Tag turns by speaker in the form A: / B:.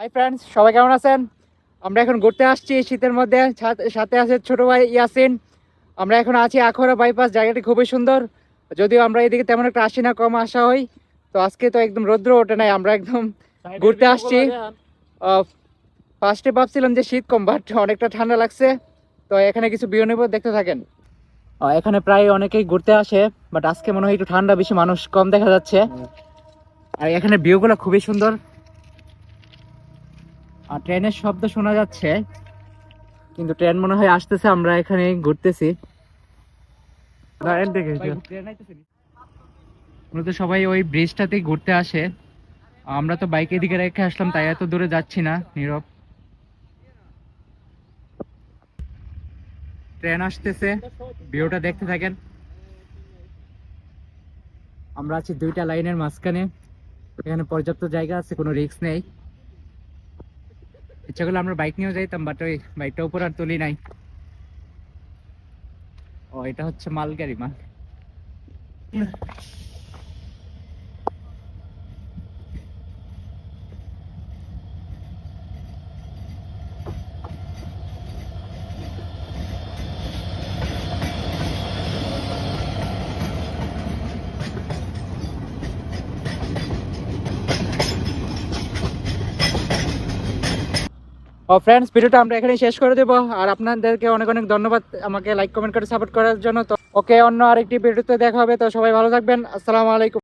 A: Hi friends, সবাই কেমন আছেন? আমরা এখন ঘুরতে আসছি শীতের মধ্যে, সাথে আছে ছোট ভাই ইয়াসিন। আমরা এখন আছি আখাউড়া বাইপাস। জায়গাটি খুবই সুন্দর, যদিও আমরা এদিকে তেমন একটা আসি না, কম আসা হয়। তো আজকে তো একদম রৌদ্র ওঠে নাই, আমরা একদম ঘুরতে আসছি। ফার্স্টে ভাবছিলাম যে শীত কম, বাট অনেকটা ঠান্ডা লাগছে। তো এখানে কিছু ভিউ নেব, দেখতে থাকেন। এখানে প্রায় অনেকেই ঘুরতে আসে, বাট আজকে মনে হয় একটু ঠান্ডা বেশি, মানুষ কম দেখা যাচ্ছে। আর এখানে ভিউগুলো খুবই সুন্দর, আর ট্রেনের শব্দ শোনা যাচ্ছে, কিন্তু ট্রেন মনে হয় আসতেছে। আমরা এখানে ঘুরতেছি, মূলত সবাই ওই ব্রিজটাতেই ঘুরতে আসে। আমরা তো বাইক এদিকে রেখে আসলাম, তাই এত দূরে যাচ্ছি না। নীরব, ট্রেন আসতেছে, ভিউটা দেখতে থাকেন। আমরা আছি দুইটা লাইনের মাঝখানে, এখানে পর্যাপ্ত জায়গা আছে, কোনো রিস্ক নেই। ইচ্ছা করলে আমরা বাইক নিয়েও যাইতাম, বাট ওই বাইকটা উপর আর তুলি নাই। ও, এটা হচ্ছে মালগাড়ি। ও ফ্রেন্ডস, ভিডিওটা আমরা এখানেই শেষ করে দেবো। আর আপনাদেরকে অনেক অনেক ধন্যবাদ আমাকে লাইক কমেন্ট করে সাপোর্ট করার জন্য। তো ওকে, অন্য আরেকটি ভিডিওতে দেখা হবে। তো সবাই ভালো থাকবেন। আসসালামু আলাইকুম।